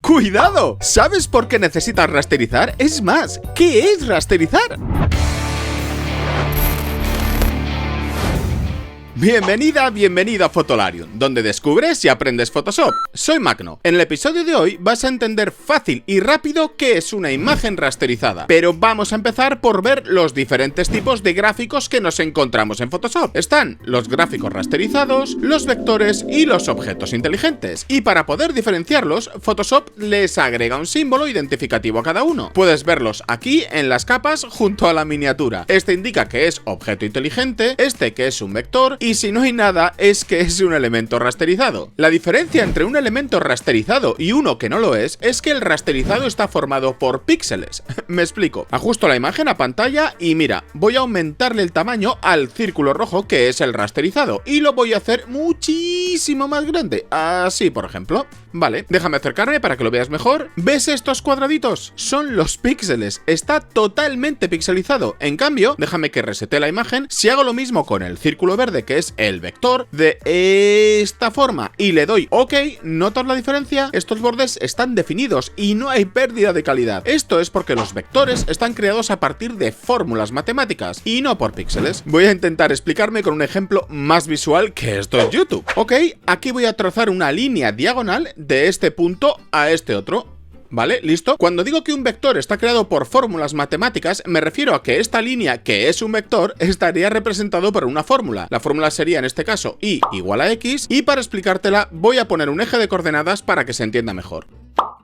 ¡Cuidado! ¿Sabes por qué necesitas rasterizar? Es más, ¿qué es rasterizar? Bienvenido a Fotolarium, donde descubres y aprendes Photoshop. Soy Magno. En el episodio de hoy vas a entender fácil y rápido qué es una imagen rasterizada. Pero vamos a empezar por ver los diferentes tipos de gráficos que nos encontramos en Photoshop. Están los gráficos rasterizados, los vectores y los objetos inteligentes. Y para poder diferenciarlos, Photoshop les agrega un símbolo identificativo a cada uno. Puedes verlos aquí en las capas junto a la miniatura. Este indica que es objeto inteligente, este que es un vector, y si no hay nada, es que es un elemento rasterizado. La diferencia entre un elemento rasterizado y uno que no lo es que el rasterizado está formado por píxeles. Me explico. Ajusto la imagen a pantalla y mira, voy a aumentarle el tamaño al círculo rojo que es el rasterizado y lo voy a hacer muchísimo más grande. Así, por ejemplo. Vale, déjame acercarme para que lo veas mejor. ¿Ves estos cuadraditos? Son los píxeles. Está totalmente pixelizado. En cambio, déjame que resete la imagen. Si hago lo mismo con el círculo verde, que es el vector, de esta forma, y le doy OK, ¿notas la diferencia? Estos bordes están definidos y no hay pérdida de calidad. Esto es porque los vectores están creados a partir de fórmulas matemáticas y no por píxeles. Voy a intentar explicarme con un ejemplo más visual que esto es YouTube. Ok, aquí voy a trazar una línea diagonal de este punto a este otro. ¿Vale? ¿Listo? Cuando digo que un vector está creado por fórmulas matemáticas, me refiero a que esta línea, que es un vector, estaría representado por una fórmula. La fórmula sería en este caso y igual a x, y para explicártela voy a poner un eje de coordenadas para que se entienda mejor.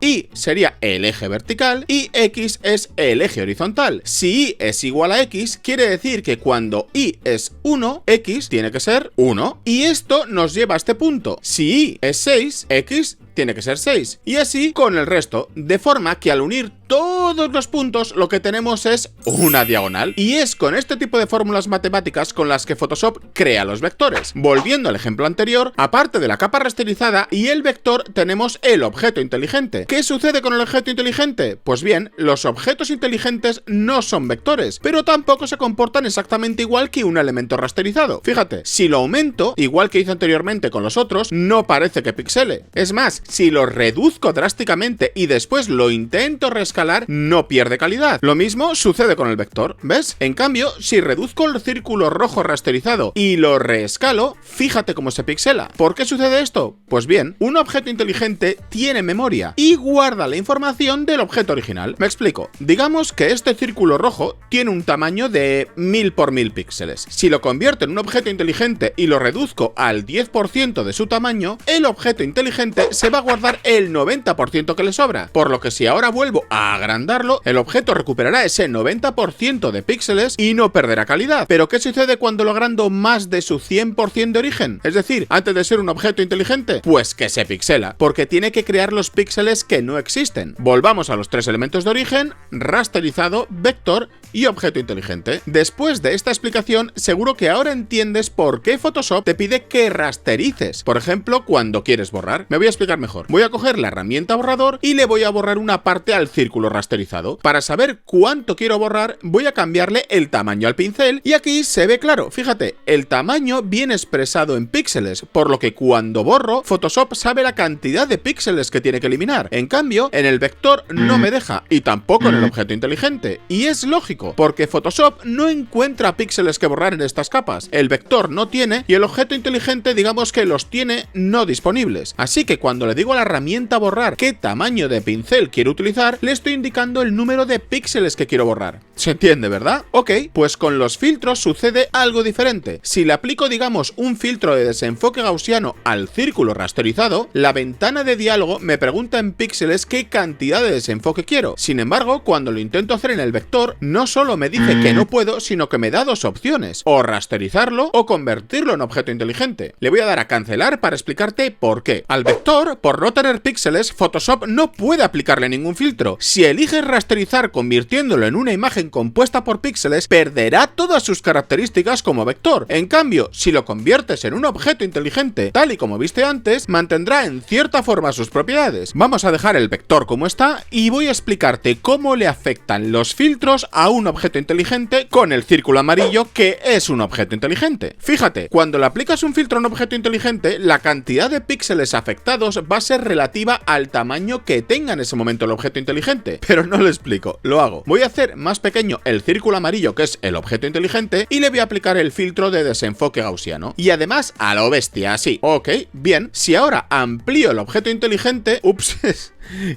Y sería el eje vertical y X es el eje horizontal. Si Y es igual a X, quiere decir que cuando Y es 1, X tiene que ser 1. Y esto nos lleva a este punto. Si Y es 6, X tiene que ser 6. Y así con el resto, de forma que al unir todos los puntos lo que tenemos es una diagonal. Y es con este tipo de fórmulas matemáticas con las que Photoshop crea los vectores. Volviendo al ejemplo anterior, aparte de la capa rasterizada y el vector, tenemos el objeto inteligente. ¿Qué sucede con el objeto inteligente? Pues bien, los objetos inteligentes no son vectores, pero tampoco se comportan exactamente igual que un elemento rasterizado. Fíjate, si lo aumento, igual que hice anteriormente con los otros, no parece que pixele. Es más, si lo reduzco drásticamente y después lo intento reescalar, no pierde calidad. Lo mismo sucede con el vector, ¿ves? En cambio, si reduzco el círculo rojo rasterizado y lo reescalo, fíjate cómo se pixela. ¿Por qué sucede esto? Pues bien, un objeto inteligente tiene memoria y guarda la información del objeto original. Me explico. Digamos que este círculo rojo tiene un tamaño de 1000 por 1000 píxeles. Si lo convierto en un objeto inteligente y lo reduzco al 10% de su tamaño, el objeto inteligente se va a guardar el 90% que le sobra. Por lo que si ahora vuelvo a agrandarlo, el objeto recuperará ese 90% de píxeles y no perderá calidad. Pero ¿qué sucede cuando lo agrando más de su 100% de origen? Es decir, antes de ser un objeto inteligente, pues que se pixela, porque tiene que crear los píxeles que no existen. Volvamos a los tres elementos de origen: rasterizado, vector y objeto inteligente. Después de esta explicación, seguro que ahora entiendes por qué Photoshop te pide que rasterices. Por ejemplo, cuando quieres borrar. Me voy a explicar mejor. Voy a coger la herramienta borrador y le voy a borrar una parte al círculo rasterizado. Para saber cuánto quiero borrar, voy a cambiarle el tamaño al pincel y aquí se ve claro. Fíjate, el tamaño viene expresado en píxeles, por lo que cuando borro, Photoshop sabe la cantidad de píxeles que tiene que eliminar. En cambio, en el vector no me deja, y tampoco en el objeto inteligente. Y es lógico, porque Photoshop no encuentra píxeles que borrar en estas capas. El vector no tiene y el objeto inteligente, digamos que los tiene no disponibles. Así que cuando le digo a la herramienta borrar qué tamaño de pincel quiero utilizar, le estoy indicando el número de píxeles que quiero borrar. ¿Se entiende, verdad? Ok, pues con los filtros sucede algo diferente. Si le aplico, digamos, un filtro de desenfoque gaussiano al círculo rasterizado, la ventana de diálogo me pregunta en píxeles qué cantidad de desenfoque quiero. Sin embargo, cuando lo intento hacer en el vector, no solo me dice que no puedo, sino que me da dos opciones: o rasterizarlo o convertirlo en objeto inteligente. Le voy a dar a cancelar para explicarte por qué. Al vector, por no tener píxeles, Photoshop no puede aplicarle ningún filtro. si eliges rasterizar convirtiéndolo en una imagen compuesta por píxeles, perderá todas sus características como vector. En cambio, si lo conviertes en un objeto inteligente, tal y como viste antes, mantendrá en cierta forma sus propiedades. Vamos a dejar el vector como está y voy a explicarte cómo le afectan los filtros a un objeto inteligente con el círculo amarillo que es un objeto inteligente. Fíjate, cuando le aplicas un filtro a un objeto inteligente, la cantidad de píxeles afectados va a ser relativa al tamaño que tenga en ese momento el objeto inteligente. Pero no lo explico, lo hago. Voy a hacer más pequeño el círculo amarillo que es el objeto inteligente y le voy a aplicar el filtro de desenfoque gaussiano. Y además a lo bestia, así. Ok, bien. Si ahora amplío el objeto inteligente... Ups,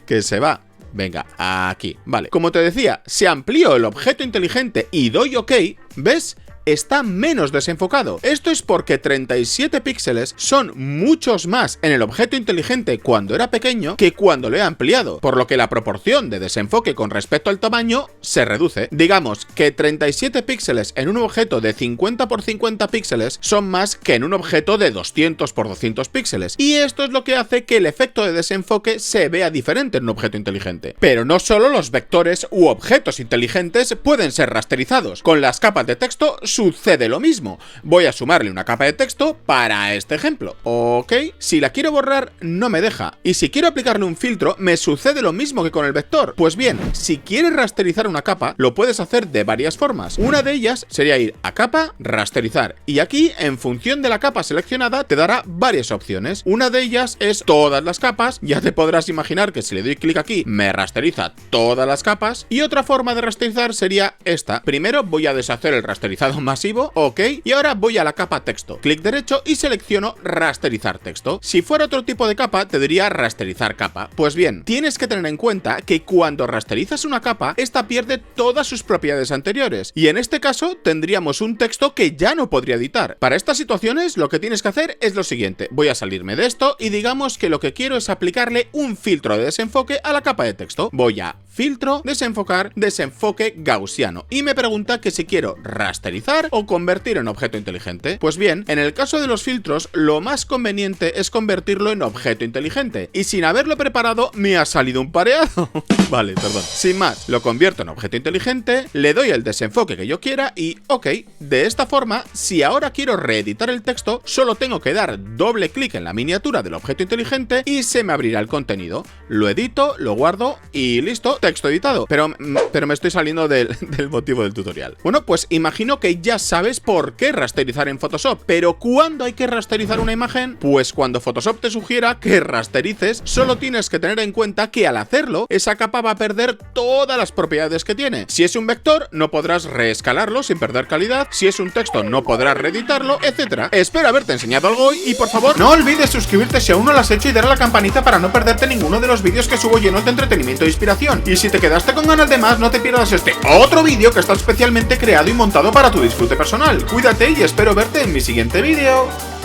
que se va. Venga, aquí. Vale. Como te decía, si amplío el objeto inteligente y doy OK, ¿ves? Está menos desenfocado. Esto es porque 37 píxeles son muchos más en el objeto inteligente cuando era pequeño que cuando lo he ampliado, por lo que la proporción de desenfoque con respecto al tamaño se reduce. Digamos que 37 píxeles en un objeto de 50 por 50 píxeles son más que en un objeto de 200 por 200 píxeles, y esto es lo que hace que el efecto de desenfoque se vea diferente en un objeto inteligente. Pero no solo los vectores u objetos inteligentes pueden ser rasterizados. Con las capas de texto sucede lo mismo. Voy a sumarle una capa de texto para este ejemplo. Ok, si la quiero borrar no me deja. Y si quiero aplicarle un filtro me sucede lo mismo que con el vector. Pues bien, si quieres rasterizar una capa lo puedes hacer de varias formas. Una de ellas sería ir a capa, rasterizar. Y aquí, en función de la capa seleccionada, te dará varias opciones. Una de ellas es todas las capas. Ya te podrás imaginar que si le doy clic aquí me rasteriza todas las capas. Y otra forma de rasterizar sería esta. Primero voy a deshacer el rasterizado masivo, ok, y ahora voy a la capa texto, clic derecho y selecciono rasterizar texto. Si fuera otro tipo de capa te diría rasterizar capa. Pues bien, tienes que tener en cuenta que cuando rasterizas una capa, esta pierde todas sus propiedades anteriores, y en este caso tendríamos un texto que ya no podría editar. Para estas situaciones lo que tienes que hacer es lo siguiente. Voy a salirme de esto y digamos que lo que quiero es aplicarle un filtro de desenfoque a la capa de texto. Voy a filtro, desenfocar, desenfoque gaussiano, y me pregunta que si quiero rasterizar o convertir en objeto inteligente. Pues bien, en el caso de los filtros, lo más conveniente es convertirlo en objeto inteligente, y sin haberlo preparado me ha salido un pareado. Vale, perdón. Sin más, lo convierto en objeto inteligente, le doy el desenfoque que yo quiera y ok. De esta forma, si ahora quiero reeditar el texto, solo tengo que dar doble clic en la miniatura del objeto inteligente y se me abrirá el contenido. Lo edito, lo guardo y listo, texto editado. Pero me estoy saliendo del motivo del tutorial. Bueno, pues imagino que ya sabes por qué rasterizar en Photoshop, pero ¿cuándo hay que rasterizar una imagen? Pues cuando Photoshop te sugiera que rasterices, solo tienes que tener en cuenta que al hacerlo, esa capa va a perder todas las propiedades que tiene. Si es un vector, no podrás reescalarlo sin perder calidad, si es un texto, no podrás reeditarlo, etc. Espero haberte enseñado algo hoy y por favor, no olvides suscribirte si aún no lo has hecho y darle a la campanita para no perderte ninguno de los vídeos que subo llenos de entretenimiento e inspiración. Y si te quedaste con ganas de más, no te pierdas este otro vídeo que está especialmente creado y montado para tu disfrute personal. Cuídate y espero verte en mi siguiente vídeo.